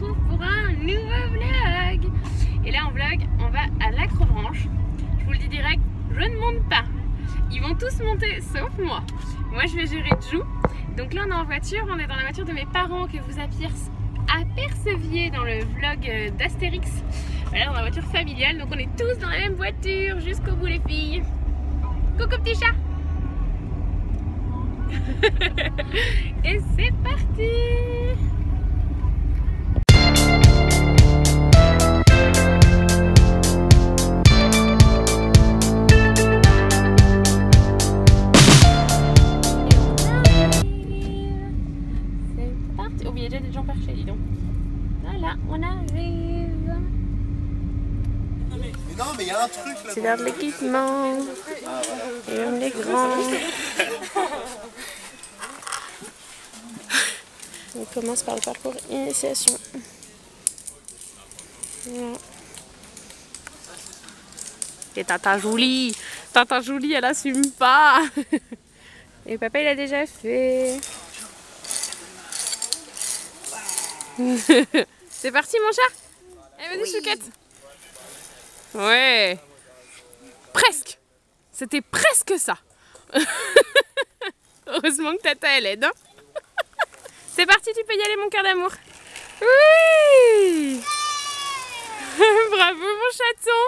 retrouve pour un nouveau vlog. Et là en vlog, on va à l'Acrobranche. Je vous le dis direct, je ne monte pas. Ils vont tous monter sauf moi. Moi je vais gérer Jou. Donc là on est en voiture, on est dans la voiture de mes parents que vous aperceviez dans le vlog d'Astérix. Voilà, dans la voiture familiale, donc on est tous dans la même voiture jusqu'au bout les filles. Coucou petit chat. Et c'est parti. C'est parti. Oh, il y a déjà des gens perchés, dis donc. Voilà, on arrive. Mais non, mais il y a un truc là. C'est l'heure de l'équipement. Et même les grands. On commence par le parcours initiation. Voilà. Et Tata Julie, elle assume pas. Et papa il a déjà fait. C'est parti mon chat. Eh vas-y Chouquette. Ouais. Presque. C'était presque ça. Heureusement que Tata elle aide. Hein. C'est parti, tu peux y aller mon cœur d'amour. Oui. Bravo mon chaton.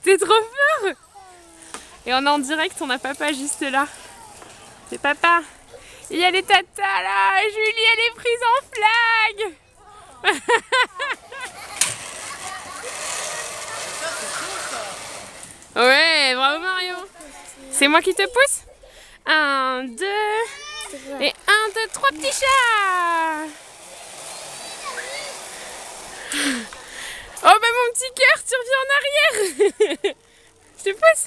T'es trop fort. Et on est en direct, on a papa juste là. C'est papa. Il y a les tatas là. Julie elle est prise en flag. Ouais, bravo Marion. C'est moi qui te pousse. 1, 2... Et 1, 2, 3 petits chats. Oh bah mon petit cœur, tu reviens en arrière. Je te pousse.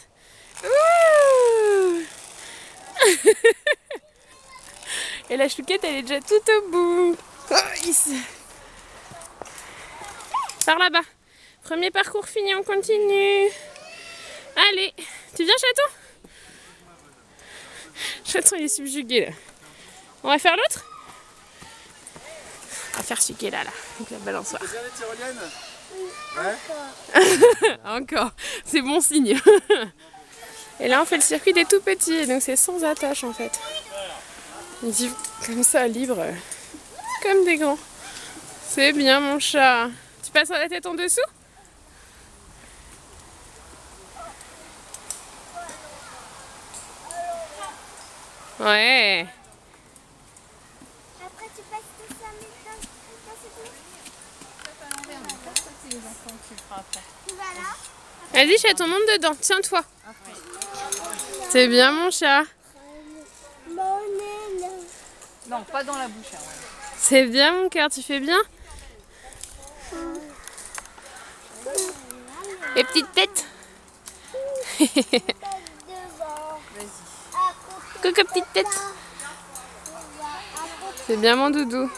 Ouh. Et la chouquette elle est déjà tout au bout. Oh, ici. Par là-bas. Premier parcours fini, on continue. Allez, tu viens chaton? Chaton il est subjugué là. On va faire l'autre? On va faire celui qui est là, avec la balançoire. C'est bien les tyroliennes? Ouais. Encore, c'est bon signe. Et là on fait le circuit des tout petits, donc c'est sans attache en fait. Ils vivent comme ça, libre, comme des grands. C'est bien mon chat. Tu passes la tête en dessous? Ouais. Après tu passes tout ça, mais c'est les enfants qui le fera après. Voilà. Vas-y chaton, monte dedans, tiens-toi. C'est bien mon chat. Non, pas dans la bouche. Hein. C'est bien mon cœur, tu fais bien. Les petites têtes. Coucou petite tête. C'est bien mon doudou.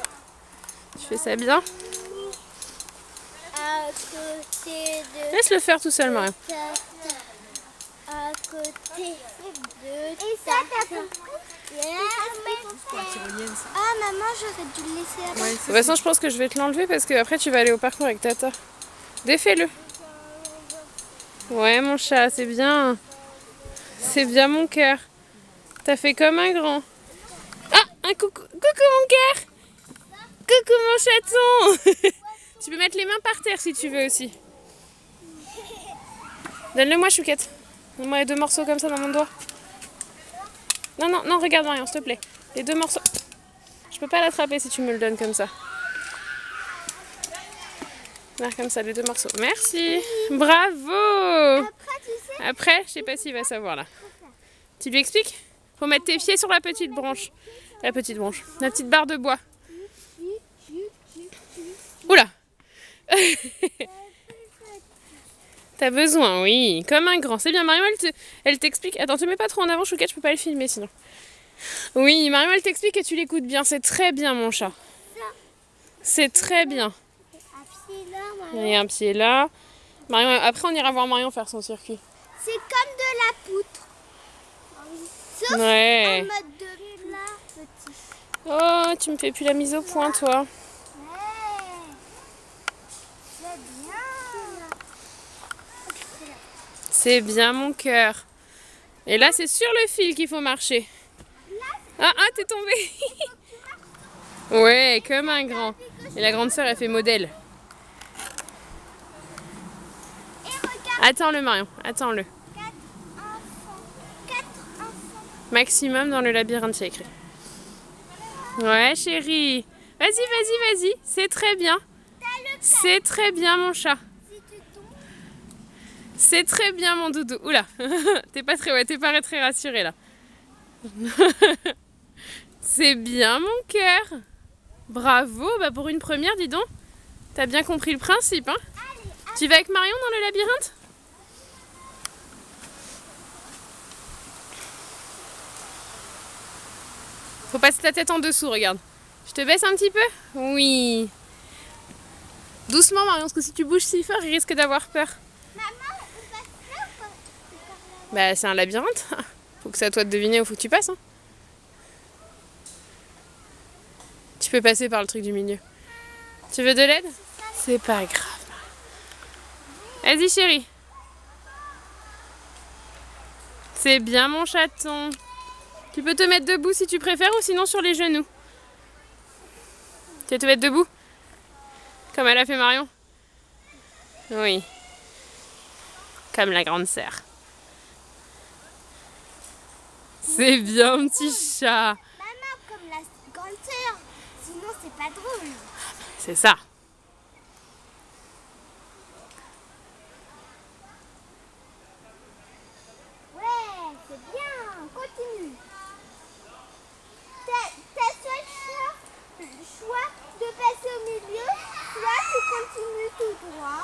Tu fais ça bien. Laisse-le faire tout seul Marie. À côté de ça, ah maman, j'aurais dû le laisser avant. De toute façon je pense que je vais te l'enlever parce que après tu vas aller au parcours avec Tata. Défais-le. Ouais mon chat, c'est bien. C'est bien mon cœur. T'as fait comme un grand. Ah, un coucou. Coucou mon cœur. Coucou mon chaton. Tu peux mettre les mains par terre si tu veux aussi. Donne-le-moi Chouquette. Donne-moi les 2 morceaux comme ça dans mon doigt. Non, non, non, regarde Marion, s'il te plaît. Les 2 morceaux. Je peux pas l'attraper si tu me le donnes comme ça. Regarde comme ça, les 2 morceaux. Merci. Bravo. Après, je sais pas s'il va savoir là. Tu lui expliques? Faut mettre tes pieds sur la petite branche. La petite barre de bois. Oula. T'as besoin, oui, comme un grand. C'est bien, Marion, elle t'explique. Attends, te mets pas trop en avant, Chouquette, je peux pas le filmer sinon. Oui, Marion, elle t'explique et tu l'écoutes bien. C'est très bien, mon chat. C'est très bien. Il y a un pied là. Marion, après, on ira voir Marion faire son circuit. C'est comme de la poutre. Sauf ouais. en mode de plat petit. Oh, tu me fais plus la mise au point, toi. Ouais. C'est bien mon cœur. Et là, c'est sur le fil qu'il faut marcher. Ah, t'es tombé. Ouais, comme un grand. Et la grande sœur, elle fait modèle. Attends-le, Marion. Attends-le. 4 enfants. Maximum dans le labyrinthe, c'est écrit. Ouais, chérie. Vas-y. C'est très bien. C'est très bien, mon chat. C'est très bien, mon doudou. Oula, t'es pas très rassuré là. C'est bien, mon cœur. Bravo, bah pour une première, dis donc. T'as bien compris le principe, hein? Tu vas avec Marion dans le labyrinthe? Faut passer ta tête en dessous, regarde. Je te baisse un petit peu? Oui. Doucement, Marion, parce que si tu bouges si fort, il risque d'avoir peur. Maman, on passe là ou pas? Bah, c'est un labyrinthe. Faut que c'est à toi de deviner où faut que tu passes. Hein. Tu peux passer par le truc du milieu. Tu veux de l'aide? C'est pas grave. Vas-y, chérie. C'est bien, mon chaton. Tu peux te mettre debout si tu préfères ou sinon sur les genoux. Tu vas te mettre debout? Comme elle a fait Marion? Oui. Comme la grande sœur. C'est bien, petit chat. Maman, comme la grande sœur. Sinon, c'est pas drôle. C'est ça. Ouais, c'est bien. Continue. T'as soit le choix de passer au milieu, soit tu continues tout droit.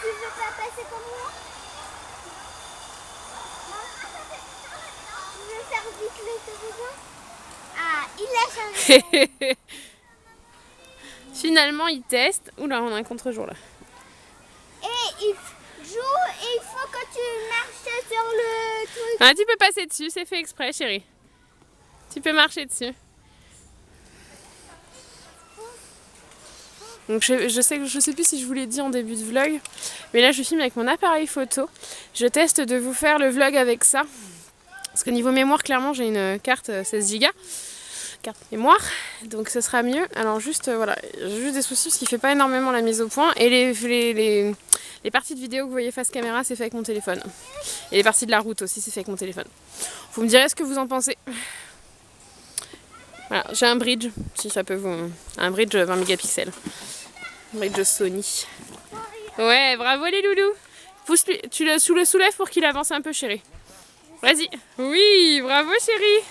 Tu veux pas passer comme moi? Tu veux faire vite le toboggan? Ah, il a changé. Finalement, il teste. Oula, on a un contre-jour là. Et il joue et il faut que tu marches sur le truc. Ah, tu peux passer dessus, c'est fait exprès, chérie. Tu peux marcher dessus. Donc je sais plus si je vous l'ai dit en début de vlog, mais là je filme avec mon appareil photo. Je teste de vous faire le vlog avec ça. Parce que niveau mémoire, clairement, j'ai une carte 16 Go. Carte mémoire, donc ce sera mieux. Alors juste, voilà, j'ai juste des soucis parce qu'il fait pas énormément la mise au point. Et les parties de vidéo que vous voyez face caméra, c'est fait avec mon téléphone. Et les parties de la route aussi, c'est fait avec mon téléphone. Vous me direz ce que vous en pensez. Voilà, j'ai un bridge, si ça peut vous... Un bridge 20 mégapixels. Un bridge Sony. Ouais, bravo les loulous. Pousse-lui, tu le soulèves pour qu'il avance un peu, chérie. Vas-y. Oui, bravo chérie.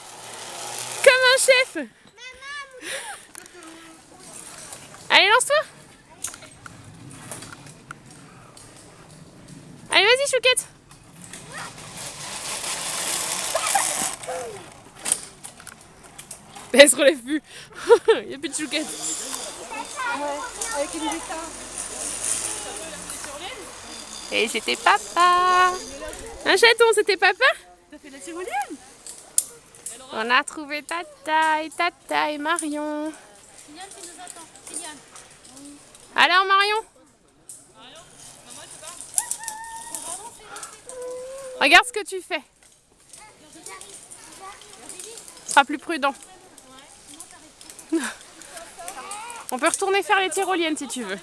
Comme un chef. Allez, lance-toi. Allez, vas-y, chouquette. Elle se relève plus. Il n'y a plus de chouquette. Ouais, avec les états. Et c'était papa. Un chaton, c'était papa? T'as fait la tyrolienne? On a trouvé Tata et Marion. Signal qui nous attend. Signal. Alors Marion? Regarde ce que tu fais. Ce sera plus prudent. On peut retourner faire les tyroliennes si tu veux.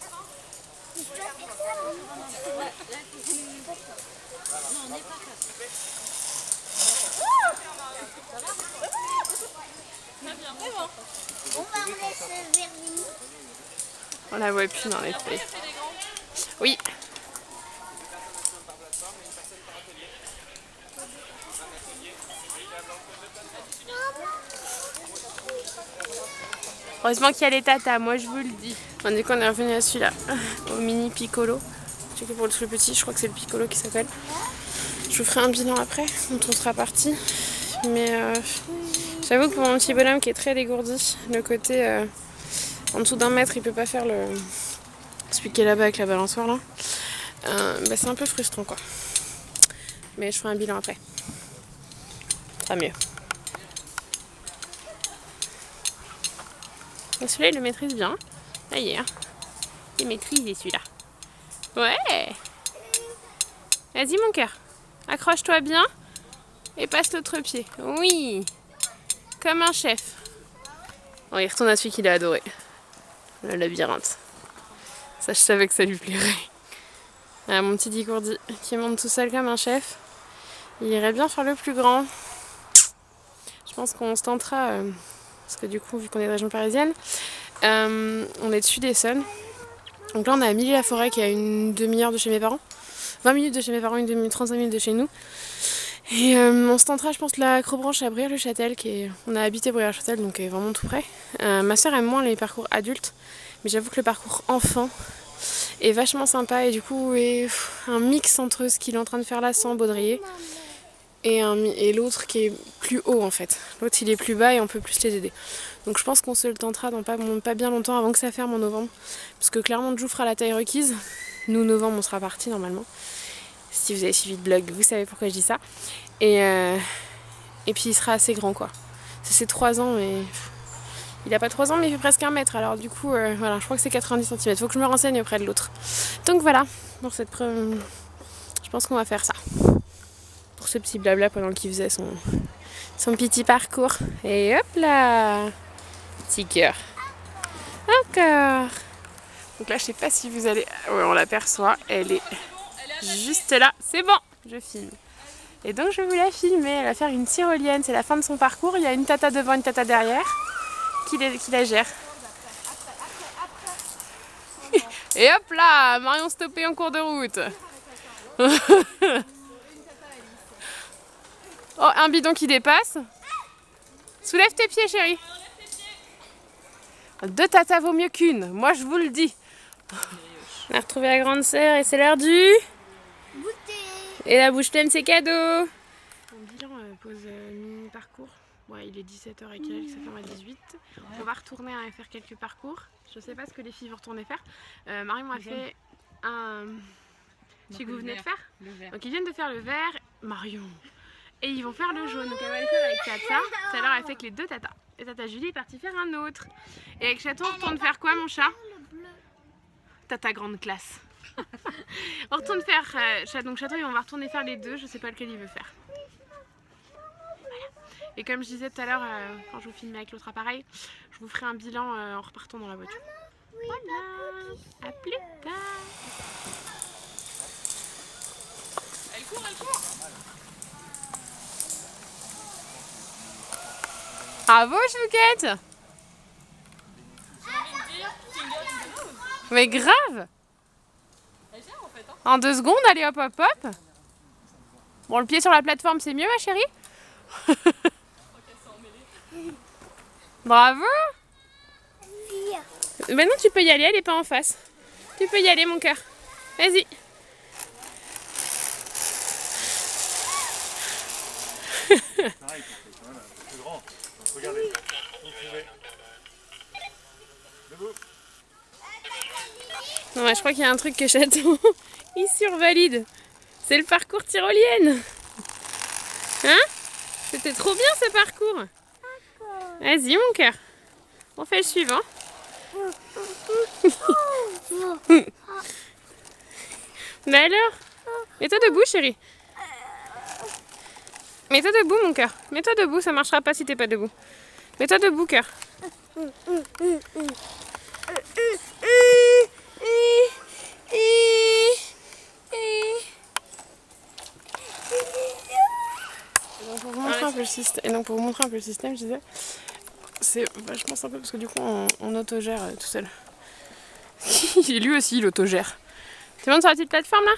On va en laisser Vernie. On la voit plus dans les feuilles. Oui. Heureusement qu'il y a les tatas, moi je vous le dis. Bon, du coup on est revenu à celui-là, au mini piccolo. Je sais que pour le plus petit, je crois que c'est le piccolo qui s'appelle. Je vous ferai un bilan après, quand on sera parti. Mais j'avoue que pour mon petit bonhomme qui est très dégourdi, le côté en dessous d'1 mètre, il peut pas faire le... celui qui est là-bas avec la balançoire là. Bah, c'est un peu frustrant quoi. Mais je ferai un bilan après. Ça sera mieux. Celui-là, il le maîtrise bien. Ça y est, hein. Il maîtrise celui-là. Ouais. Vas-y mon cœur. Accroche-toi bien et passe l'autre pied. Oui. Comme un chef. Bon, il retourne à celui qu'il a adoré. Le labyrinthe. Ça, je savais que ça lui plairait. Ah, mon petit Dicourdi qui monte tout seul comme un chef. Il irait bien faire le plus grand. Je pense qu'on se tentera, parce que du coup, vu qu'on est de région parisienne, on est dessus d'Essonne. Donc là, on est à Milly-la-Forêt, qui est à une demi-heure de chez mes parents. 20 minutes de chez mes parents, 35 minutes de chez nous. Et on se tentera, je pense, la Acrobranche à Brière-le-Châtel, on a habité Brière-le-Châtel, donc vraiment tout près. Ma soeur aime moins les parcours adultes, mais j'avoue que le parcours enfant est vachement sympa et du coup est un mix entre ce qu'il est en train de faire là sans baudrier et l'autre qui est plus haut en fait. L'autre il est plus bas et on peut plus les aider. Donc je pense qu'on se le tentera dans pas bien longtemps avant que ça ferme en novembre, parce que clairement Jou fera la taille requise. Nous novembre on sera parti normalement. Si vous avez suivi le blog, vous savez pourquoi je dis ça. Et puis il sera assez grand quoi. C'est 3 ans mais il a pas 3 ans mais il fait presque 1 mètre. Alors du coup voilà, je crois que c'est 90 cm. Faut que je me renseigne auprès de l'autre. Donc voilà, pour cette preuve, je pense qu'on va faire ça. Pour ce petit blabla pendant qu'il faisait son petit parcours. Et hop là, petit cœur. Encore. Donc là je sais pas si vous allez... Ouais, on l'aperçoit, elle est juste là. C'est bon, je filme. Et donc je vais vous la filmer, elle va faire une tyrolienne, c'est la fin de son parcours, il y a une tata devant, une tata derrière qui la gère. Et hop là, Marion stoppée en cours de route. Oh, un bidon qui dépasse. Soulève tes pieds chérie. 2 tatas vaut mieux qu'une, moi je vous le dis. On a retrouvé la grande sœur et c'est l'heure du... Et la bouche pleine, c'est cadeau. Mon bilan pose mini-parcours. Ouais, il est 17h et quelques, ça ferme à 18. On va retourner à faire quelques parcours. Je sais pas ce que les filles vont retourner faire. Marion a fait un... Celui que vous venez de faire. Donc ils viennent de faire le vert. Marion. Et ils vont faire le jaune. Donc elle va le faire avec Tata. Tout à l'heure elle fait que les 2 tatas. Et Tata Julie est partie faire un autre. Et avec Chaton on retourne faire quoi mon chat? Tata grande classe. On retourne faire donc Chaton et on va retourner faire les 2, je sais pas lequel il veut faire. Voilà. Et comme je disais tout à l'heure, quand je vous filmais avec l'autre appareil, je vous ferai un bilan en repartant dans la voiture. Voilà, à plus tard. Elle court, elle court. Bravo Chouquette. Mais grave. En 2 secondes, allez hop hop hop. Bon, le pied sur la plateforme, c'est mieux ma chérie. Bravo. Maintenant tu peux y aller, elle est pas en face. Tu peux y aller mon cœur. Vas-y. Regardez. Debout. Non, je crois qu'il y a un truc que Chaton il survalide. C'est le parcours tyrolienne. Hein? C'était trop bien ce parcours. Vas-y mon cœur. On fait le suivant. Mais alors? Mets-toi debout chérie. Mets-toi debout mon cœur. Mets-toi debout, ça marchera pas si t'es pas debout. Mets-toi debout cœur. Et donc pour vous montrer un peu le système, je disais, c'est vachement sympa parce que du coup on autogère tout seul. Et lui aussi il autogère. Tu montes sur la petite plateforme là?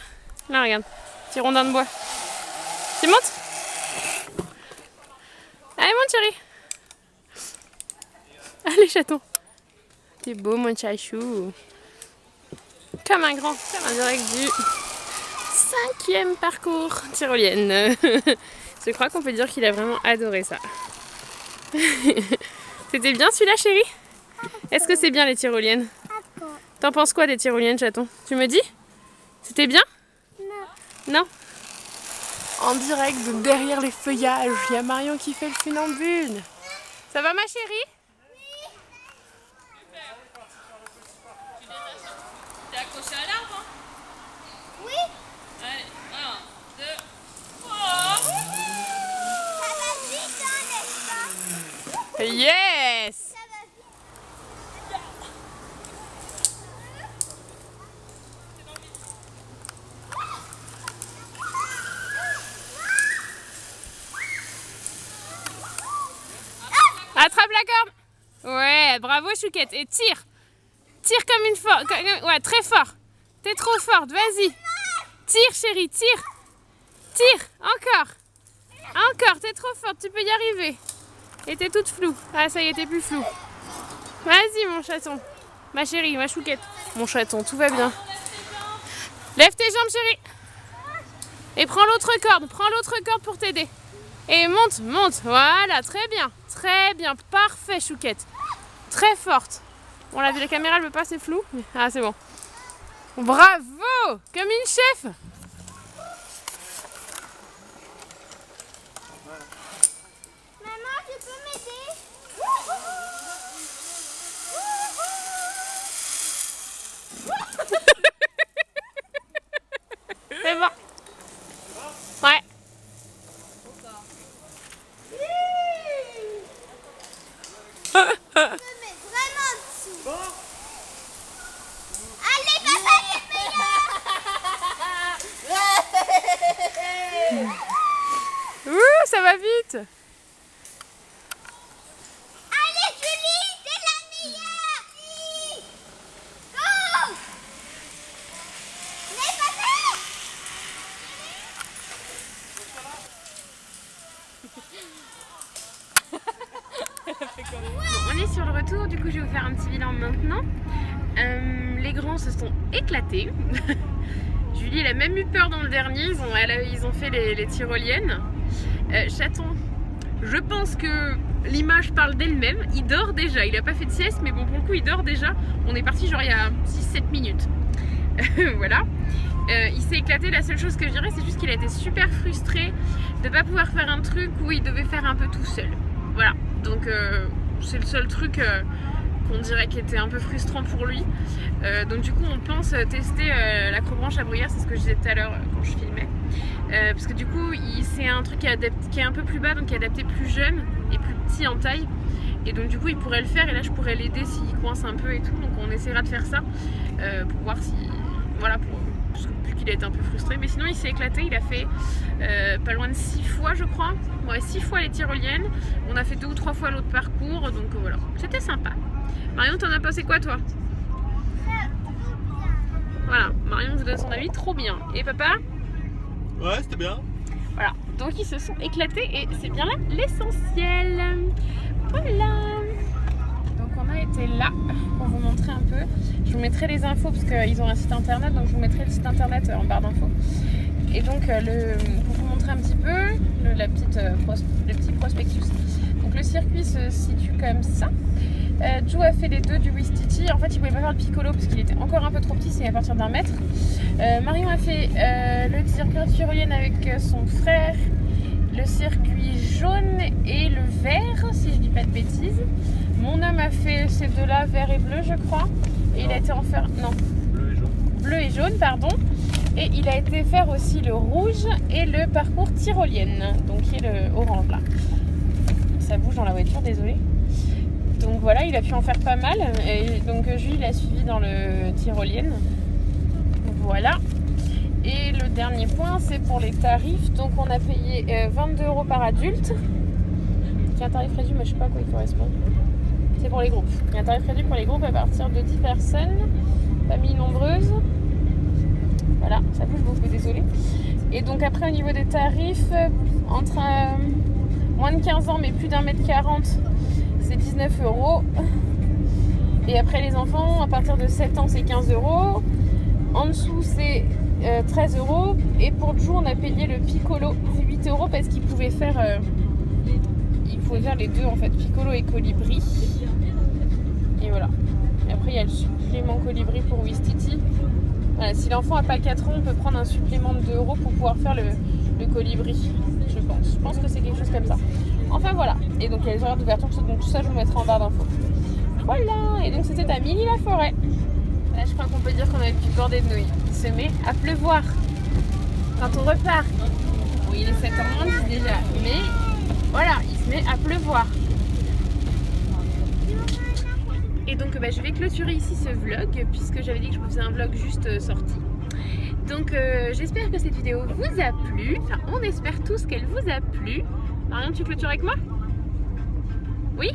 Là regarde, petit rondin de bois. Tu montes? Allez monte chérie. Allez chaton. T'es beau mon chachou. Comme un grand, en direct du 5e parcours tyrolienne. Je crois qu'on peut dire qu'il a vraiment adoré ça. C'était bien celui-là chérie? Est-ce que c'est bien les tyroliennes? T'en penses quoi des tyroliennes chaton? Tu me dis? C'était bien? Non. Non? En direct de derrière les feuillages, il y a Marion qui fait le funambule. Ça va ma chérie? T'es accroché à l'arbre hein? Oui. Allez, 1, Yes! Attrape la corde. Ouais, bravo Chouquette. Et tire. Tire comme une forte. Ouais, très fort. T'es trop forte, vas-y. Tire chérie, tire. Tire, encore. Encore, t'es trop forte, tu peux y arriver. Et t'es toute floue. Ah ça y est, t'es plus floue. Vas-y mon chaton. Ma chérie, ma Chouquette. Mon chaton, tout va bien. Lève tes jambes chérie. Et prends l'autre corde pour t'aider. Et monte, monte, voilà, très bien, parfait Chouquette. Très forte. Bon la caméra elle veut pas, c'est flou. Ah c'est bon. Bravo, comme une chef. Maman, tu peux m'aider? C'est bon. Ouais. Je me mets vraiment dessus. Allez, papa, c'est meilleur. Ouh, ça va vite. Allez, Julie, t'es la meilleure. Go. Mais papa. On est sur le retour, du coup je vais vous faire un petit bilan maintenant. Les grands se sont éclatés. Julie elle a même eu peur dans le dernier, ils ont fait les tyroliennes. Chaton, je pense que l'image parle d'elle-même, il dort déjà, il a pas fait de sieste mais bon pour le coup il dort déjà. On est parti genre il y a 6-7 minutes. Voilà. Il s'est éclaté, la seule chose que je dirais c'est juste qu'il a été super frustré de ne pas pouvoir faire un truc où il devait faire un peu tout seul. Voilà, donc c'est le seul truc qu'on dirait qui était un peu frustrant pour lui. Donc du coup on pense tester l'acrobranche à bruyère, c'est ce que je disais tout à l'heure quand je filmais. Parce que du coup c'est un truc qui est un peu plus bas, donc qui est adapté plus jeune et plus petit en taille. Et donc du coup il pourrait le faire et là je pourrais l'aider s'il coince un peu et tout. Donc on essaiera de faire ça pour voir si... Voilà, vu qu'il a été un peu frustré. Mais sinon il s'est éclaté, il a fait pas loin de 6 fois je crois. Ouais, 6 fois les tyroliennes. On a fait 2 ou 3 fois l'autre parcours. Donc voilà, c'était sympa. Marion, t'en as pensé quoi toi? Voilà, Marion vous donne son avis, trop bien. Et papa? Ouais, c'était bien. Voilà, donc ils se sont éclatés et c'est bien là l'essentiel. Voilà. Donc on a été là pour vous montrer un peu. Je vous mettrai les infos parce qu'ils ont un site internet, donc je vous mettrai le site internet en barre d'infos. Et donc pour vous montrer un petit peu le petit prospectus. Donc le circuit se situe comme ça. Joe a fait les 2 du Ouistiti. En fait il pouvait pas faire le piccolo parce qu'il était encore un peu trop petit, c'est à partir d'1 mètre. Marion a fait le circuit tyrolienne avec son frère, le circuit jaune et le vert si je dis pas de bêtises. Mon homme a fait ces 2 là, vert et bleu je crois. Et il a été en faire... Non. Bleu et jaune. Bleu et jaune, pardon. Et il a été faire aussi le rouge et le parcours tyrolienne. Donc qui est le orange là. Ça bouge dans la voiture, désolé. Donc voilà, il a pu en faire pas mal. Et donc Julie l'a suivi dans le tyrolienne. Voilà. Et le dernier point, c'est pour les tarifs. Donc on a payé 22 € par adulte. Qui est un tarif réduit, mais je sais pas à quoi il correspond. C'est pour les groupes. Il y a un tarif réduit pour les groupes à partir de 10 personnes, familles nombreuses. Voilà, ça bouge beaucoup, désolé. Et donc après au niveau des tarifs, entre moins de 15 ans mais plus d'1,40 m, c'est 19 €. Et après les enfants, à partir de 7 ans, c'est 15 €. En dessous, c'est 13 €. Et pour Joe, on a payé le piccolo 8 € parce qu'il pouvait faire... il pouvait faire les 2 en fait, piccolo et colibri. Et voilà. Et après il y a le supplément colibri pour Ouistiti. Voilà, si l'enfant n'a pas 4 ans, on peut prendre un supplément de 2 € pour pouvoir faire le colibri, je pense. Je pense que c'est quelque chose comme ça. Enfin voilà. Et donc il y a les horaires d'ouverture, donc tout ça je vous mettrai en barre d'infos. Voilà. Et donc c'était à Milly-la-Forêt. Là je crois qu'on peut dire qu'on avait pu border de nouilles. Il se met à pleuvoir quand on repart. Bon, il est 7h moins 10 déjà, mais voilà, il se met à pleuvoir. Et donc je vais clôturer ici ce vlog puisque j'avais dit que je vous faisais un vlog juste sorti. Donc j'espère que cette vidéo vous a plu. Enfin, on espère tous qu'elle vous a plu. Marion, tu clôtures avec moi? Oui?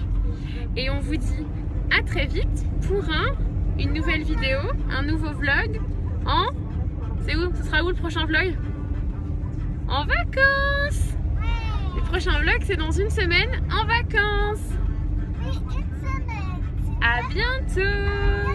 Et on vous dit à très vite pour une nouvelle vidéo, un nouveau vlog en... C'est où? Ce sera où le prochain vlog? En vacances! Le prochain vlog c'est dans une semaine en vacances. Oui, une semaine. À bientôt!